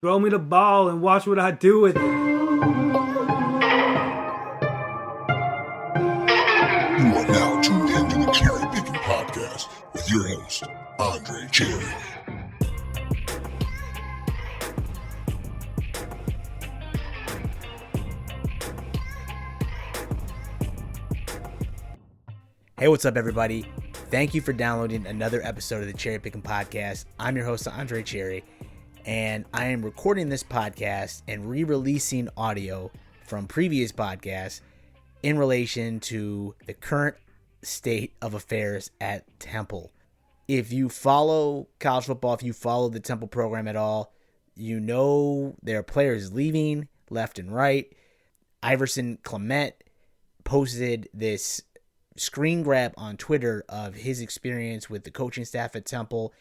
Throw me the ball and watch what I do with it. You are now tuned into the CherryPickin podcast with your host, Andre Cherry. Hey, what's up, everybody? Thank you for downloading another episode of the CherryPickin podcast. I'm your host, Andre Cherry, and I am recording this podcast and re-releasing audio from previous podcasts in relation to the current state of affairs at Temple. If you follow college football, if you follow the Temple program at all, you know there are players leaving left and right. Iverson Clement posted this screen grab on Twitter of his experience with the coaching staff at Temple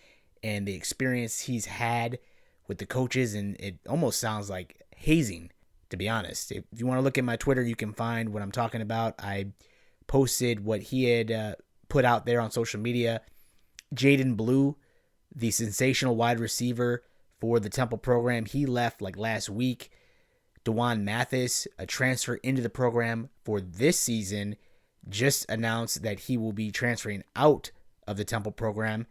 and the experience he's had with the coaches, and it almost sounds like hazing, to be honest. If you want to look at my Twitter, you can find what I'm talking about. I posted what he had put out there on social media. Jaden Blue, the sensational wide receiver for the Temple program, he left like last week. DeJuan Mathis, a transfer into the program for this season, just announced that he will be transferring out of the Temple program.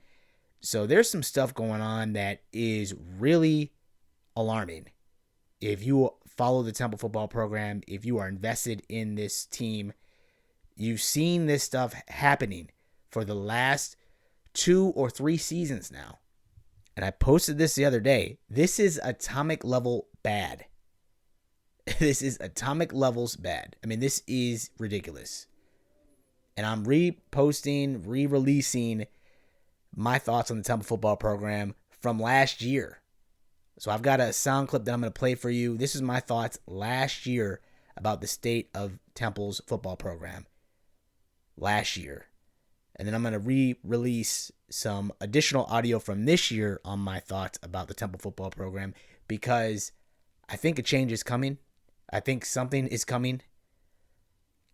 So there's some stuff going on that is really alarming. If you follow the Temple football program, if you are invested in this team, you've seen this stuff happening for the last 2 or 3 seasons now. And I posted this the other day. This is atomic level bad. This is atomic levels bad. I mean, this is ridiculous. And I'm reposting, re-releasing my thoughts on the Temple football program from last year. So I've got a sound clip that I'm going to play for you. This is my thoughts last year about the state of Temple's football program. Last year. And then I'm going to re-release some additional audio from this year on my thoughts about the Temple football program, because I think a change is coming. I think something is coming.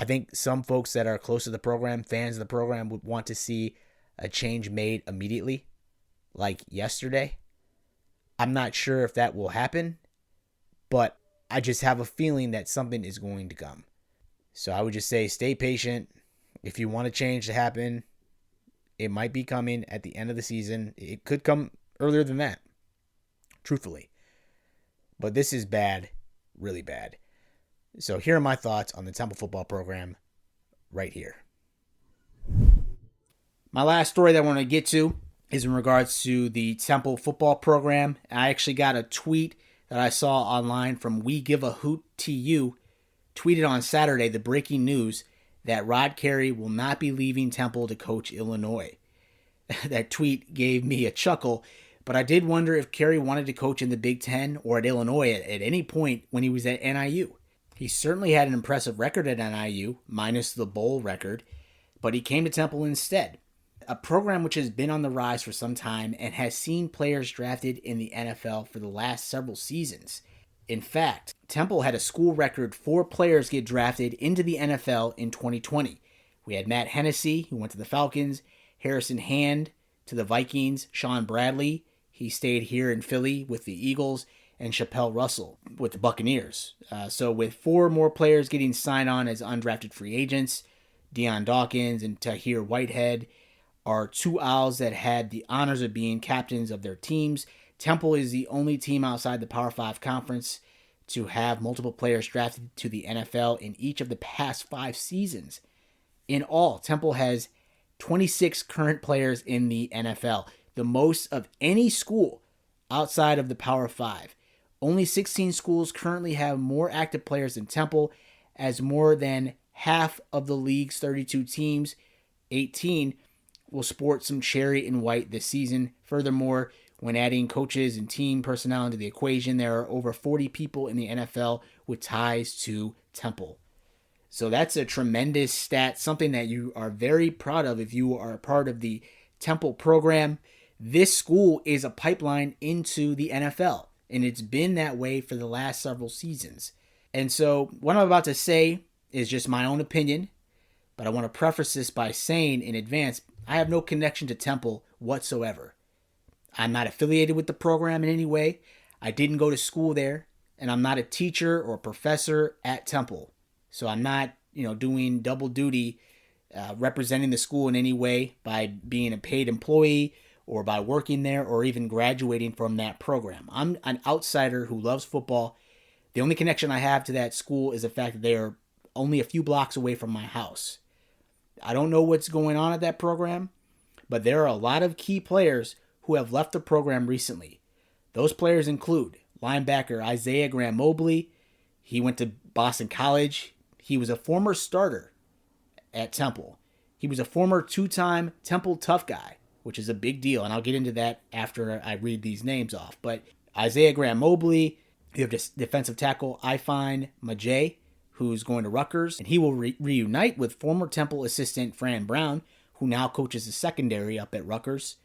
I think some folks that are close to the program, fans of the program, would want to see a change made immediately, like yesterday. I'm not sure if that will happen, but I just have a feeling that something is going to come. So I would just say stay patient. If you want a change to happen, it might be coming at the end of the season. It could come earlier than that, truthfully. But this is bad, really bad. So here are my thoughts on the Temple football program right here. My last story that I want to get to is in regards to the Temple football program. I actually got a tweet that I saw online from We Give a Hoot TU, tweeted on Saturday the breaking news that Rod Carey will not be leaving Temple to coach Illinois. That tweet gave me a chuckle, but I did wonder if Carey wanted to coach in the Big Ten or at Illinois at any point when he was at NIU. He certainly had an impressive record at NIU, minus the bowl record, but he came to Temple instead. A program which has been on the rise for some time and has seen players drafted in the NFL for the last several seasons. In fact, Temple had a school record 4 players get drafted into the NFL in 2020. We had Matt Hennessy, who went to the Falcons, Harrison Hand to the Vikings, Sean Bradley, he stayed here in Philly with the Eagles, and Chappelle Russell with the Buccaneers. So with 4 more players getting signed on as undrafted free agents, Deion Dawkins and Tahir Whitehead are 2 Owls that had the honors of being captains of their teams. Temple is the only team outside the Power 5 conference to have multiple players drafted to the NFL in each of the past 5 seasons. In all, Temple has 26 current players in the NFL, the most of any school outside of the Power 5. Only 16 schools currently have more active players than Temple, as more than half of the league's 32 teams, 18, will sport some cherry and white this season. Furthermore, when adding coaches and team personnel into the equation, there are over 40 people in the NFL with ties to Temple. So that's a tremendous stat, something that you are very proud of if you are a part of the Temple program. This school is a pipeline into the NFL, and it's been that way for the last several seasons. And so what I'm about to say is just my own opinion, but I want to preface this by saying in advance, I have no connection to Temple whatsoever. I'm not affiliated with the program in any way. I didn't go to school there, and I'm not a teacher or professor at Temple. So I'm not, doing double duty representing the school in any way by being a paid employee or by working there or even graduating from that program. I'm an outsider who loves football. The only connection I have to that school is the fact that they are only a few blocks away from my house. I don't know what's going on at that program, but there are a lot of key players who have left the program recently. Those players include linebacker Isaiah Graham Mobley. He went to Boston College. He was a former starter at Temple. He was a former two-time Temple tough guy, which is a big deal, and I'll get into that after I read these names off. But Isaiah Graham Mobley, you have defensive tackle Ifeanyi Majay, who's going to Rutgers, and he will reunite with former Temple assistant Fran Brown, who now coaches the secondary up at Rutgers.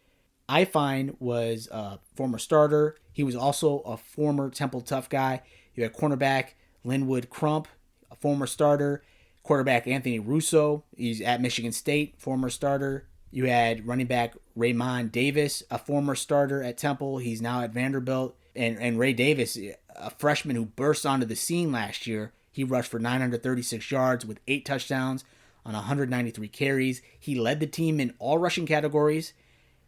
Ifeanyi was a former starter. He was also a former Temple tough guy. You had cornerback Linwood Crump, a former starter. Quarterback Anthony Russo, he's at Michigan State, former starter. You had running back Raymond Davis, a former starter at Temple. He's now at Vanderbilt. And Ray Davis, a freshman who burst onto the scene last year. He rushed for 936 yards with 8 touchdowns on 193 carries. He led the team in all rushing categories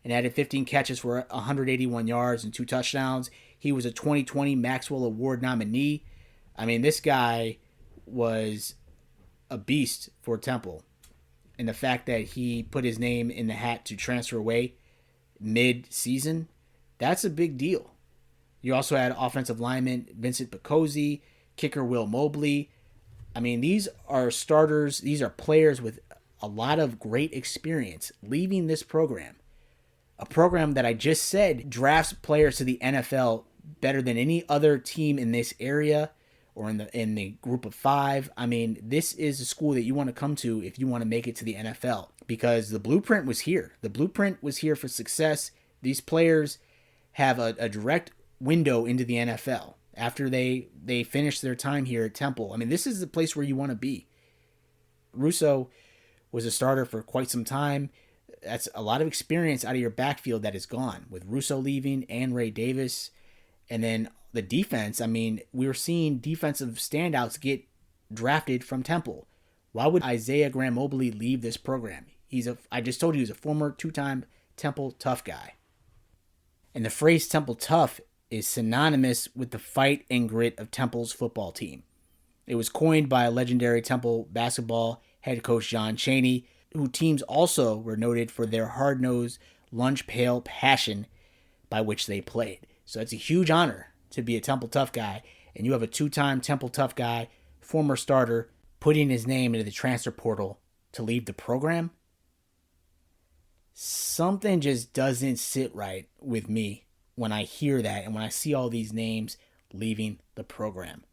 and added 15 catches for 181 yards and 2 touchdowns. He was a 2020 Maxwell Award nominee. I mean, this guy was a beast for Temple. And the fact that he put his name in the hat to transfer away mid-season, that's a big deal. You also had offensive lineman Vincent Picozzi, kicker Will Mobley. I mean, these are starters. These are players with a lot of great experience leaving this program. A program that I just said drafts players to the NFL better than any other team in this area or in the group of 5. I mean, this is a school that you want to come to if you want to make it to the NFL because the blueprint was here. The blueprint was here for success. These players have a direct window into the NFL after they finish their time here at Temple. I mean, this is the place where you want to be. Russo was a starter for quite some time. That's a lot of experience out of your backfield that is gone with Russo leaving and Ray Davis. And then the defense, I mean, we were seeing defensive standouts get drafted from Temple. Why would Isaiah Graham Mobley leave this program? I just told you he's a former 2-time Temple tough guy. And the phrase Temple tough is synonymous with the fight and grit of Temple's football team. It was coined by legendary Temple basketball head coach John Chaney, who teams also were noted for their hard-nosed, lunch-pail passion by which they played. So it's a huge honor to be a Temple tough guy, and you have a 2-time Temple tough guy, former starter, putting his name into the transfer portal to leave the program. Something just doesn't sit right with me when I hear that and when I see all these names leaving the program.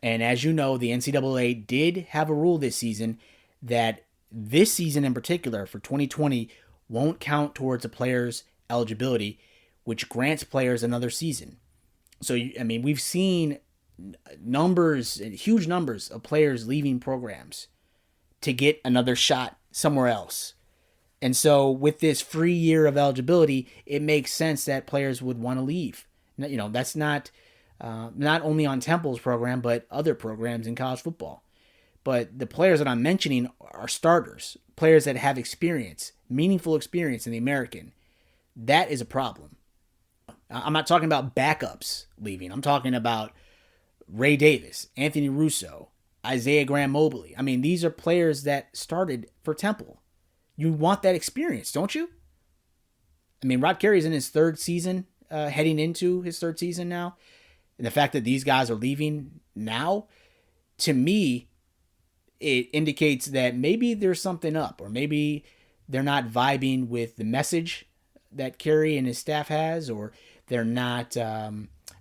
And as you know, the NCAA did have a rule this season that this season in particular, for 2020, won't count towards a player's eligibility, which grants players another season. So, I mean, we've seen huge numbers of players leaving programs to get another shot somewhere else. And so with this free year of eligibility, it makes sense that players would want to leave. You know, that's not only on Temple's program, but other programs in college football. But the players that I'm mentioning are starters, players that have experience, meaningful experience in the American. That is a problem. I'm not talking about backups leaving. I'm talking about Ray Davis, Anthony Russo, Isaiah Graham Mobley. I mean, these are players that started for Temple. You want that experience, don't you? I mean, Rod Carey's in his 3rd season, heading into his 3rd season now. And the fact that these guys are leaving now, to me, it indicates that maybe there's something up, or maybe they're not vibing with the message that Carey and his staff has, or they're not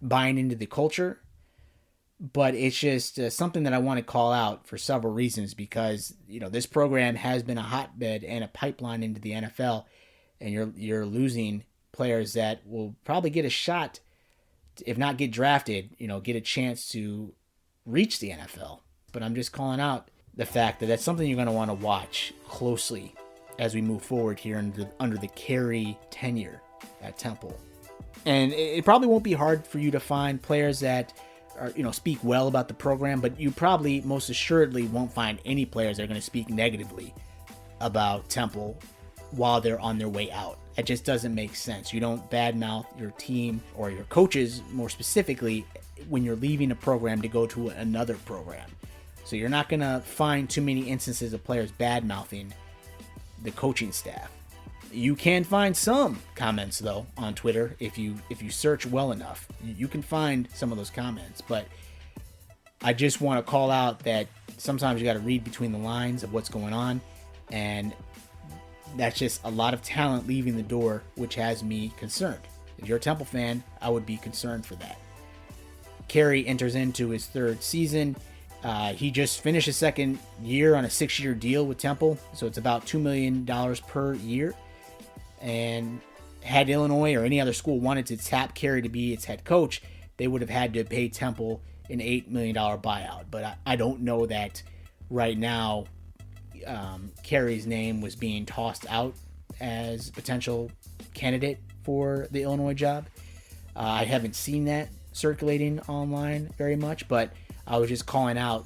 buying into the culture. But it's just something that I want to call out for several reasons because, you know, this program has been a hotbed and a pipeline into the NFL, and you're losing players that will probably get a shot, if not get drafted, you know, get a chance to reach the NFL. But I'm just calling out the fact that that's something you're going to want to watch closely as we move forward here under the Carey tenure at Temple. And it probably won't be hard for you to find players that are, speak well about the program, but you probably most assuredly won't find any players that are going to speak negatively about Temple while they're on their way out. It just doesn't make sense. You don't badmouth your team or your coaches, more specifically, when you're leaving a program to go to another program. So you're not going to find too many instances of players badmouthing the coaching staff. You can find some comments, though, on Twitter. If you search well enough, you can find some of those comments. But I just want to call out that sometimes you got to read between the lines of what's going on. And that's just a lot of talent leaving the door, which has me concerned. If you're a Temple fan, I would be concerned for that. Cherry enters into his third season. He just finished his second year on a 6-year deal with Temple, so it's about $2 million per year. And had Illinois or any other school wanted to tap Cherry to be its head coach, they would have had to pay Temple an $8 million buyout. But I don't know that right now Cherry's name was being tossed out as a potential candidate for the Illinois job. I haven't seen that circulating online very much, but I was just calling out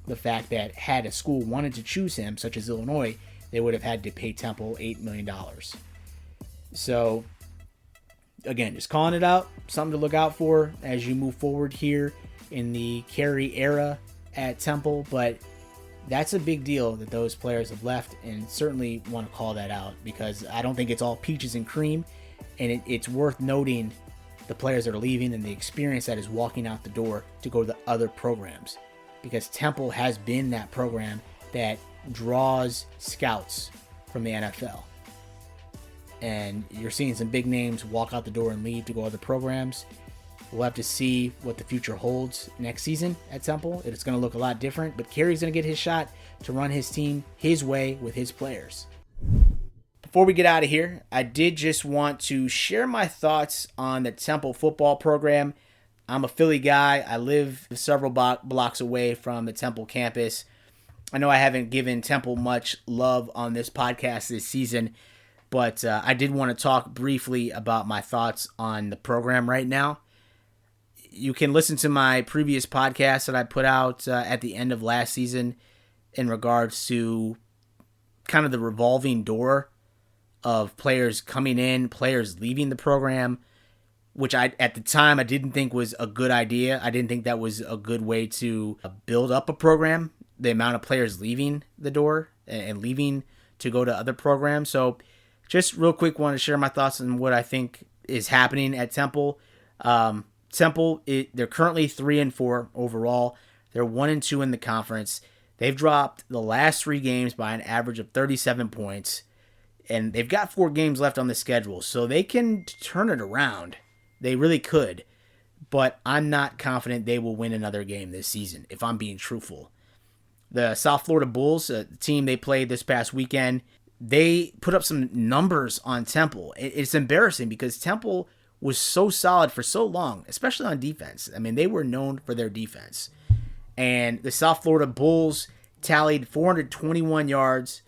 the fact that had a school wanted to choose him, such as Illinois, they would have had to pay Temple $8 million. So, again, just calling it out, something to look out for as you move forward here in the Cherry era at Temple, but that's a big deal that those players have left, and certainly want to call that out because I don't think it's all peaches and cream, and it's worth noting the players that are leaving and the experience that is walking out the door to go to the other programs, because Temple has been that program that draws scouts from the NFL. And you're seeing some big names walk out the door and leave to go other programs. We'll have to see what the future holds next season at Temple. It's going to look a lot different, but Cherry's going to get his shot to run his team his way with his players. Before we get out of here, I did just want to share my thoughts on the Temple football program. I'm a Philly guy. I live several blocks away from the Temple campus. I know I haven't given Temple much love on this podcast this season, but I did want to talk briefly about my thoughts on the program right now. You can listen to my previous podcast that I put out at the end of last season in regards to kind of the revolving door of players coming in, players leaving the program, which at the time I didn't think was a good idea. I didn't think that was a good way to build up a program, the amount of players leaving the door and leaving to go to other programs. So just real quick, want to share my thoughts on what I think is happening at Temple. Temple, they're currently 3-4 overall. They're 1-2 in the conference. They've dropped the last 3 games by an average of 37 points, and they've got 4 games left on the schedule, so they can turn it around. They really could, but I'm not confident they will win another game this season, if I'm being truthful. The South Florida Bulls, the team they played this past weekend, they put up some numbers on Temple. It's embarrassing because Temple was so solid for so long, especially on defense. I mean, they were known for their defense. And the South Florida Bulls tallied 421 yards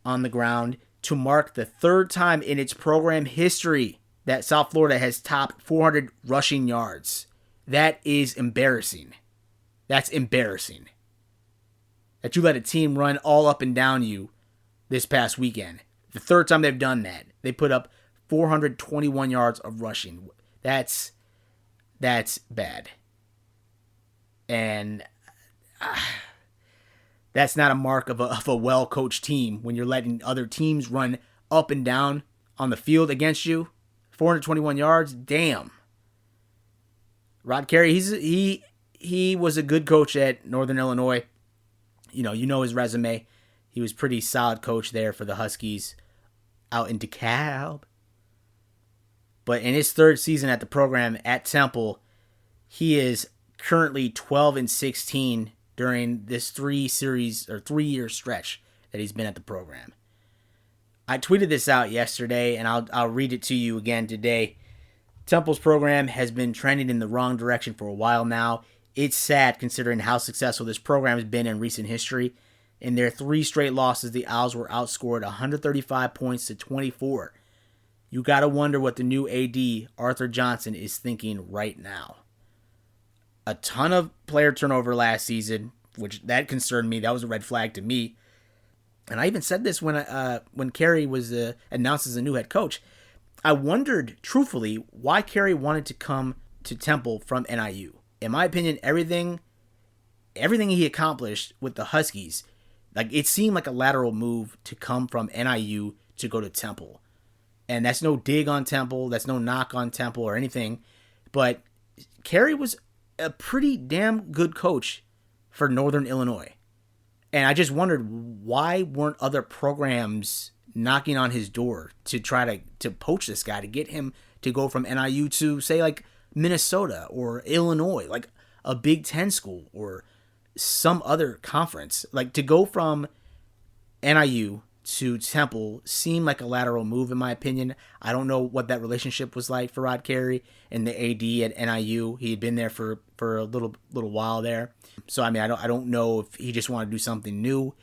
on the ground to mark the 3rd time in its program history that South Florida has topped 400 rushing yards. That is embarrassing. That's embarrassing. That you let a team run all up and down you this past weekend. The 3rd time they've done that. They put up 421 yards of rushing. That's bad. And that's not a mark of a well-coached team when you're letting other teams run up and down on the field against you. 421 yards, damn. Rod Carey, he was a good coach at Northern Illinois. You know his resume. He was pretty solid coach there for the Huskies out in DeKalb. But in his 3rd season at the program at Temple, he is currently 12-16 during this 3-year stretch that he's been at the program. I tweeted this out yesterday, and I'll read it to you again today. Temple's program has been trending in the wrong direction for a while now. It's sad considering how successful this program has been in recent history. In their 3 straight losses, the Owls were outscored 135 points to 24. you got to wonder what the new AD, Arthur Johnson, is thinking right now. A ton of player turnover last season, which that concerned me. That was a red flag to me. And I even said this when Kerry was announced as a new head coach. I wondered, truthfully, why Kerry wanted to come to Temple from NIU. In my opinion, everything he accomplished with the Huskies, like it seemed like a lateral move to come from NIU to go to Temple. And that's no dig on Temple, that's no knock on Temple or anything. But Kerry was a pretty damn good coach for Northern Illinois. And I just wondered, why weren't other programs knocking on his door to try to poach this guy, to get him to go from NIU to, say, like Minnesota or Illinois, like a Big Ten school or some other conference. Like, to go from NIU to Temple seemed like a lateral move, in my opinion. I don't know what that relationship was like for Rod Carey and the AD at NIU. He had been there for a little while there. So, I mean, I don't know if he just wanted to do something new.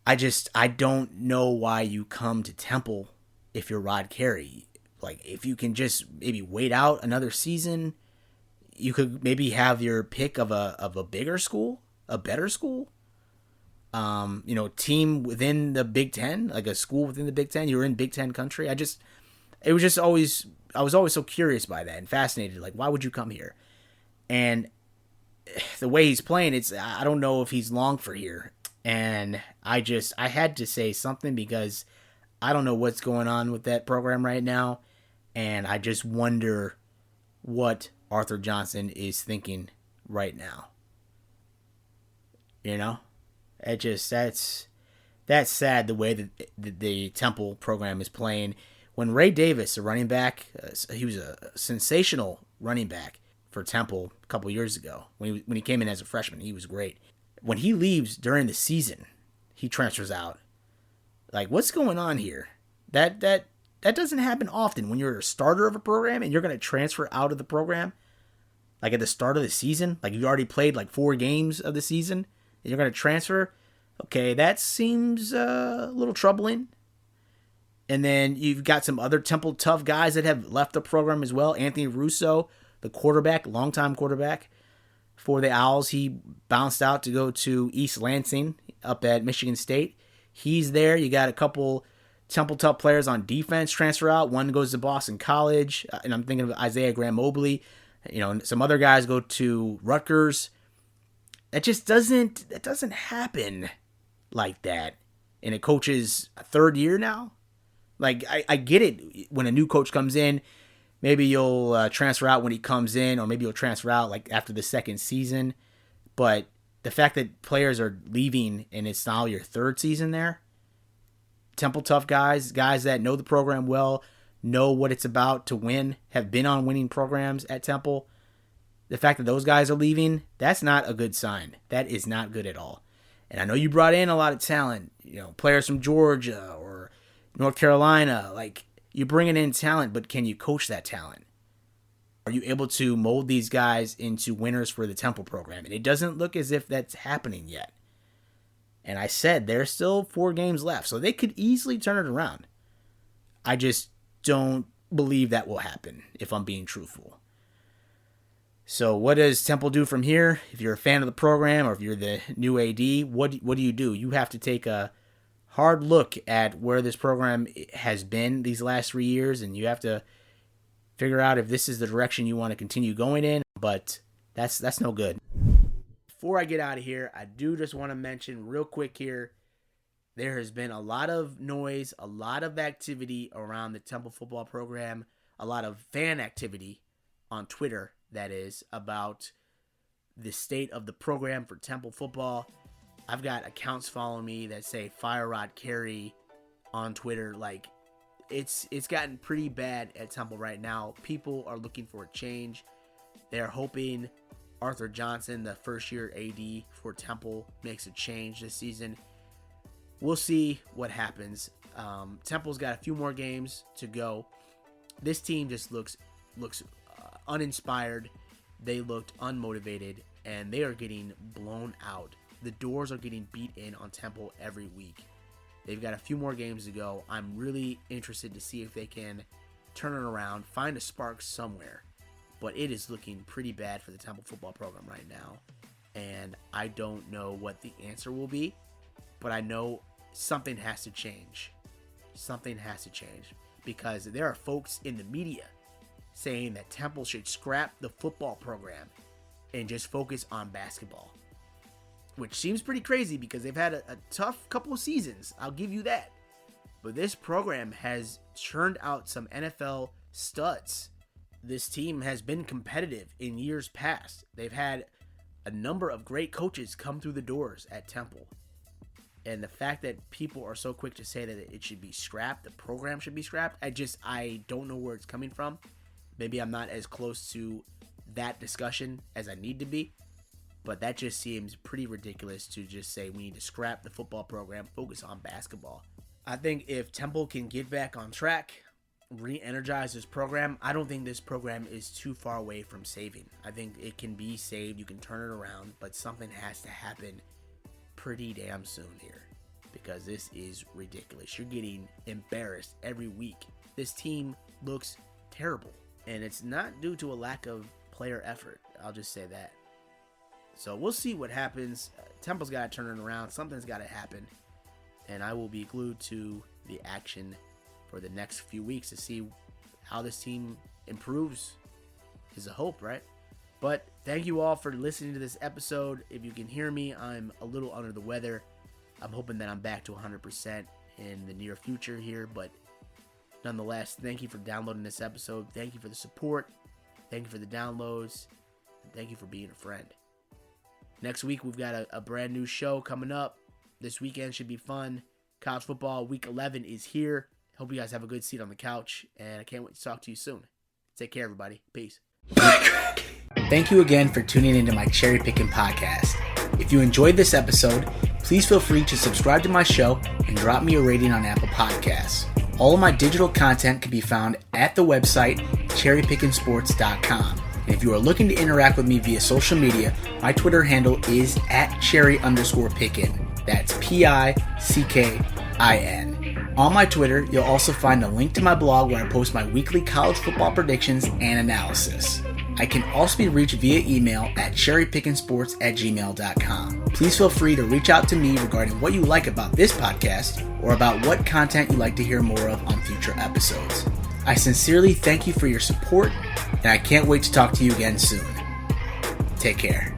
I don't know why you come to Temple if you're Rod Carey. Like, if you can just maybe wait out another season, you could maybe have your pick of a bigger school, a better school. Team within the Big Ten, like a school within the Big Ten. You're in Big Ten country. I was always so curious by that and fascinated. Like, why would you come here? And the way he's playing, I don't know if he's long for here. And I had to say something because I don't know what's going on with that program right now. And I just wonder what Arthur Johnson is thinking right now. You know? That's sad the way that the Temple program is playing. When Ray Davis, a running back, he was a sensational running back for Temple a couple years ago. When he came in as a freshman, he was great. When he leaves during the season, he transfers out. Like, what's going on here? That doesn't happen often when you're a starter of a program and you're going to transfer out of the program. Like at the start of the season, like you already played like 4 games of the season, and you're going to transfer. Okay, that seems a little troubling. And then you've got some other Temple tough guys that have left the program as well. Anthony Russo, the quarterback, longtime quarterback for the Owls, he bounced out to go to East Lansing up at Michigan State. He's there. You got a couple Temple tough players on defense transfer out. One goes to Boston College, and I'm thinking of Isaiah Graham Mobley. Some other guys go to Rutgers. That doesn't happen like that in a coach's third year now. Like, I get it when a new coach comes in, maybe you'll transfer out when he comes in, or maybe you'll transfer out like after the second season. But the fact that players are leaving and it's now your third season there, Temple tough guys that know the program well, know what it's about to win, have been on winning programs at Temple. The fact that those guys are leaving, that's not a good sign. That is not good at all. And I know you brought in a lot of talent, players from Georgia or North Carolina. Like, you're bringing in talent, but can you coach that talent? Are you able to mold these guys into winners for the Temple program? And it doesn't look as if that's happening yet. And I said there's still 4 games left, so they could easily turn it around. I just don't believe that will happen, if I'm being truthful. So what does Temple do from here? If you're a fan of the program or if you're the new AD, what do you do? You have to take a hard look at where this program has been these last 3 years, and you have to figure out if this is the direction you want to continue going in. But that's no good. Before I get out of here, I do just want to mention real quick here, there has been a lot of noise, a lot of activity around the Temple football program, a lot of fan activity on Twitter, that is, about the state of the program for Temple football. I've got accounts following me that say Fire Rod Carey on Twitter. Like, it's gotten pretty bad at Temple right now. People are looking for a change. They're hoping Arthur Johnson, the first-year AD for Temple, makes a change this season. We'll see what happens. Temple's got a few more games to go. This team just looks uninspired. They looked unmotivated, and they are getting blown out. The doors are getting beat in on Temple every week. They've got a few more games to go. I'm really interested to see if they can turn it around, find a spark somewhere. But it is looking pretty bad for the Temple football program right now. And I don't know what the answer will be, but I know something has to change. Something has to change because there are folks in the media saying that Temple should scrap the football program and just focus on basketball, which seems pretty crazy because they've had a tough couple of seasons. I'll give you that. But this program has churned out some NFL studs. This team has been competitive in years past. They've had a number of great coaches come through the doors at Temple. And the fact that people are so quick to say that it should be scrapped, the program should be scrapped, I don't know where it's coming from. Maybe I'm not as close to that discussion as I need to be. But that just seems pretty ridiculous to just say we need to scrap the football program, focus on basketball. I think if Temple can get back on track, re-energize this program, I don't think this program is too far away from saving. I think it can be saved, you can turn it around, but something has to happen pretty damn soon here because this is ridiculous. You're getting embarrassed every week. This team looks terrible, and it's not due to a lack of player effort. I'll just say that. So we'll see what happens. Temple's got to turn it around. Something's got to happen. And I will be glued to the action for the next few weeks to see how this team improves. Is a hope, right? But thank you all for listening to this episode. If you can hear me, I'm a little under the weather. I'm hoping that I'm back to 100% in the near future here. But nonetheless, thank you for downloading this episode. Thank you for the support. Thank you for the downloads. And thank you for being a friend. Next week, we've got a brand new show coming up. This weekend should be fun. College football week 11 is here. Hope you guys have a good seat on the couch, and I can't wait to talk to you soon. Take care, everybody. Peace. Thank you again for tuning into my Cherry Pickin' podcast. If you enjoyed this episode, please feel free to subscribe to my show and drop me a rating on Apple Podcasts. All of my digital content can be found at the website CherryPickinSports.com. And if you are looking to interact with me via social media, my Twitter handle is @Cherry_Pickin. That's PICKIN. On my Twitter, you'll also find a link to my blog where I post my weekly college football predictions and analysis. I can also be reached via email at CherryPickinSports@gmail.com. Please feel free to reach out to me regarding what you like about this podcast or about what content you'd like to hear more of on future episodes. I sincerely thank you for your support, and I can't wait to talk to you again soon. Take care.